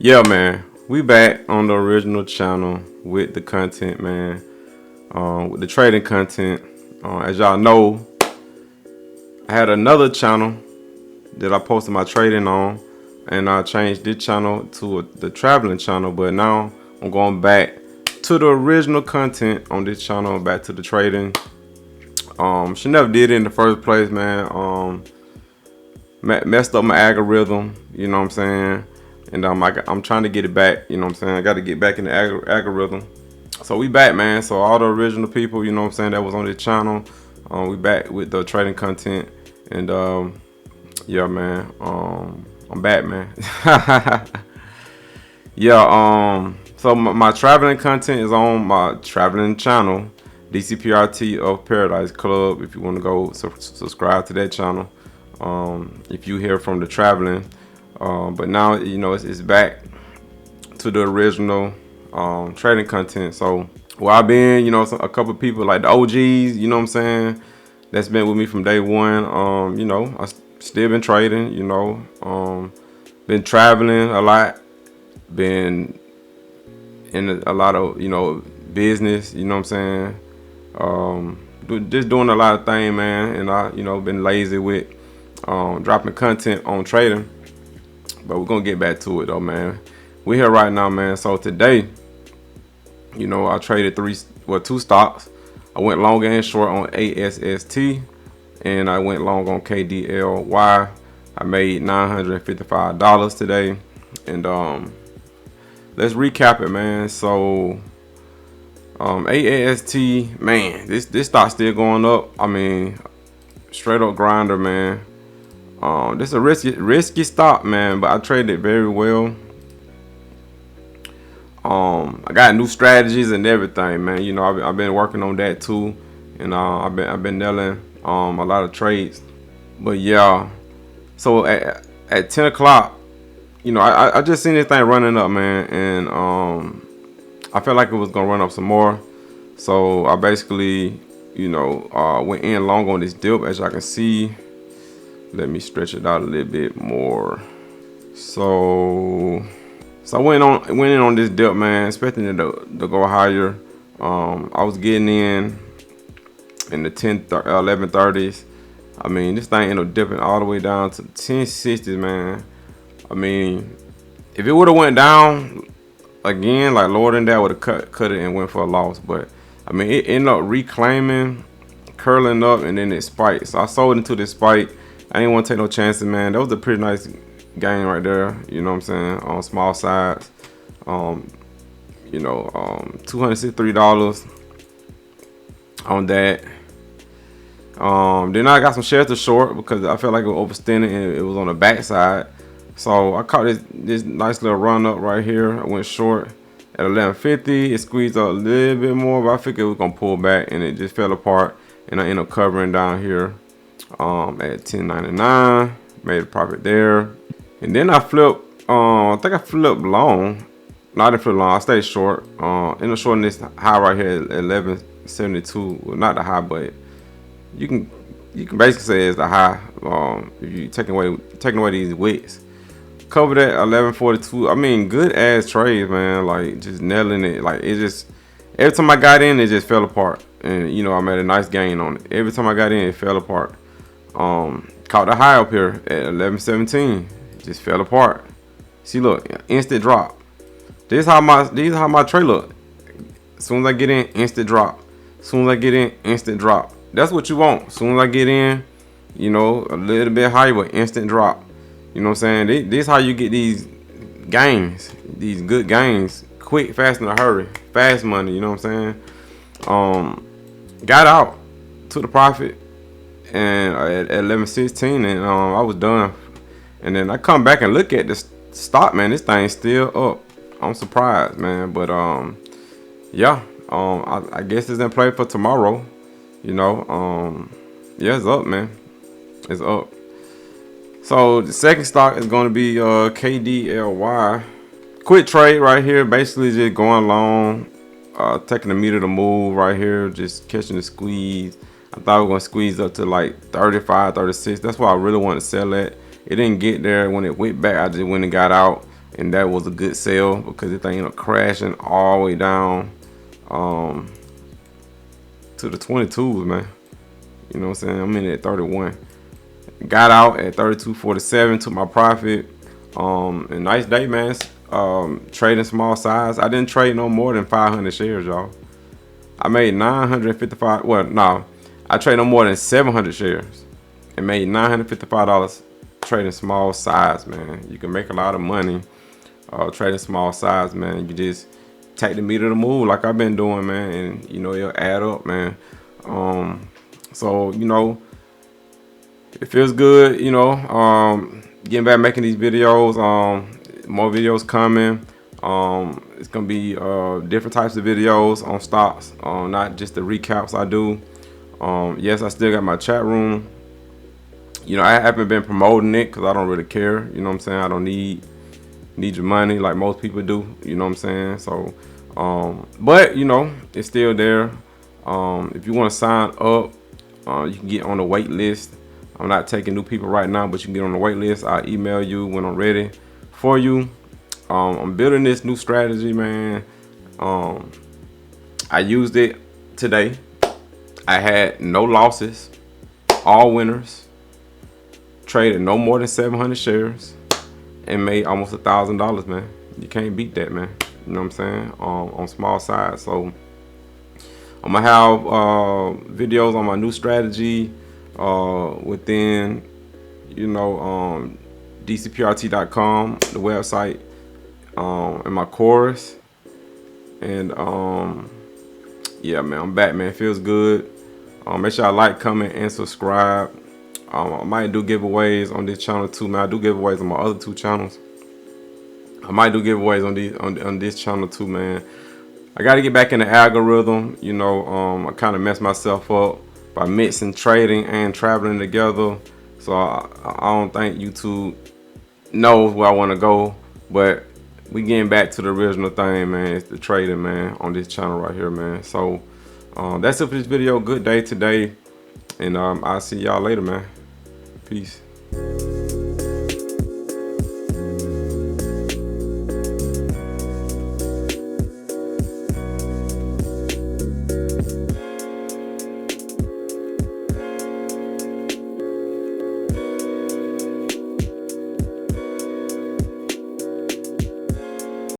Yeah, man, we back on the original channel with the content, man. With the trading content. As y'all know, I had another channel that I posted my trading on, and I changed this channel to the traveling channel. But now I'm going back to the original content on this channel, back to the trading. She never did it in the first place, man. Messed up my algorithm, you know what I'm saying? And I'm trying to get it back, you know what I'm saying? I got to get back in the algorithm. So we back, man. So all the original people, you know what I'm saying, that was on this channel, we back with the trading content. And yeah, man, I'm back, man. Yeah, so my traveling content is on my traveling channel, DCPRT of Paradise Club. If you want to go subscribe to that channel, if you hear from the traveling, but now you know it's back to the original trading content. So where I've been, you know, a couple of people like the OGs, you know what I'm saying, that's been with me from day one. You know, I still been trading, you know, been traveling a lot, been in a lot of, you know, business, you know what I'm saying, just doing a lot of things, man. And I, you know, been lazy with dropping content on trading, but we're gonna get back to it though, man. We're here right now, man. So today, you know, I traded two stocks. I went long and short on ASST, and I went long on Kdly. I made $955 today. And let's recap it, man. So AST, man, this stock still going up. I mean, straight up grinder, man. This is a risky stock, man, but I traded it very well. I got new strategies and everything, man. You know, I've been working on that too, and I've been nailing a lot of trades. But yeah, so at 10 o'clock, you know, I just seen this thing running up, man, and I felt like it was gonna run up some more. So I basically, you know, went in long on this dip, as y'all can see. Let me stretch it out a little bit more. So I went in on this dip, man, expecting it to go higher. I was getting in the 1130s. I mean, this thing ended up dipping all the way down to 1060s, man. I mean, if it would have went down again, like lower than that, would have cut it and went for a loss. But I mean, it ended up reclaiming, curling up, and then it spiked. So I sold into this spike. I didn't want to take no chances, man. That was a pretty nice gain right there, you know what I'm saying, on small sides. You know, $263 on that. Then I got some shares to short because I felt like it was overstanding and it was on the backside. So I caught this nice little run up right here. I went short at 1150. It squeezed up a little bit more, but I figured it was gonna pull back, and it just fell apart. And I ended up covering down here at 1099. Made a profit there. And then I flipped, I think I flipped long. No, I didn't flip long, I stayed short. Ended up shorting this high right here at 1172. Well, not the high, but you can basically say it's the high. If you taking away these wicks. Covered at 1142. I mean, good ass trades, man. Like just nailing it. Like it just, every time I got in, it just fell apart. And you know, I made a nice gain on it. Every time I got in, it fell apart. Caught the high up here at 1117. It just fell apart. See, look, instant drop. This is how my trade look. As soon as I get in, instant drop. As soon as I get in, instant drop. That's what you want. As soon as I get in, you know, a little bit higher, but instant drop. You know what I'm saying? This is how you get these gains, these good gains, quick, fast, in a hurry, fast money. You know what I'm saying? Got out, took the profit, and at 1116, and I was done. And then I come back and look at this stock, man. This thing's still up. I'm surprised, man. But yeah, I guess it's in play for tomorrow. You know, yeah, it's up, man. It's up. So the second stock is going to be Kdly. Quick trade right here. Basically just going long, taking a meter to move right here, just catching the squeeze. I thought we were going to squeeze up to like 35, 36. That's why I really wanted to sell it. It didn't get there. When it went back, I just went and got out. and that was a good sell because it thing ended up crashing all the way down to the 22s, man. You know what I'm saying? I'm in at 31. Got out at 32.47, took my profit. And nice day, man. Trading small size. I didn't trade no more than 500 shares, y'all. I made 955. Well, no, I traded no more than 700 shares and made $955 trading small size, man. You can make a lot of money trading small size, man. You just take the meat of the move like I've been doing, man, and you know it'll add up, man. So you know, it feels good, you know, getting back making these videos. More videos coming. It's gonna be different types of videos on stocks, not just the recaps I do. Yes, I still got my chat room. You know, I haven't been promoting it because I don't really care. You know what I'm saying? I don't need your money like most people do. You know what I'm saying? So, but you know, it's still there. If you want to sign up, you can get on the wait list. I'm not taking new people right now, but you can get on the wait list. I'll email you when I'm ready for you. I'm building this new strategy, man. I used it today. I had no losses, all winners. Traded no more than 700 shares and made almost $1,000, man. You can't beat that, man. You know what I'm saying? On small size. So I'm gonna have videos on my new strategy within, you know, dcprt.com, the website, and my course. And yeah, man, I'm back, man. It feels good. Make sure I like, comment, and subscribe. I might do giveaways on this channel too, man. I do giveaways on my other two channels. I might do giveaways on this channel too, man. I got to get back in the algorithm. You know, I kind of messed myself up by mixing trading and traveling together. So I don't think YouTube knows where I want to go. But we getting back to the original thing, man. It's the trading, man, on this channel right here, man. So that's it for this video. Good day today. And I'll see y'all later, man. Peace.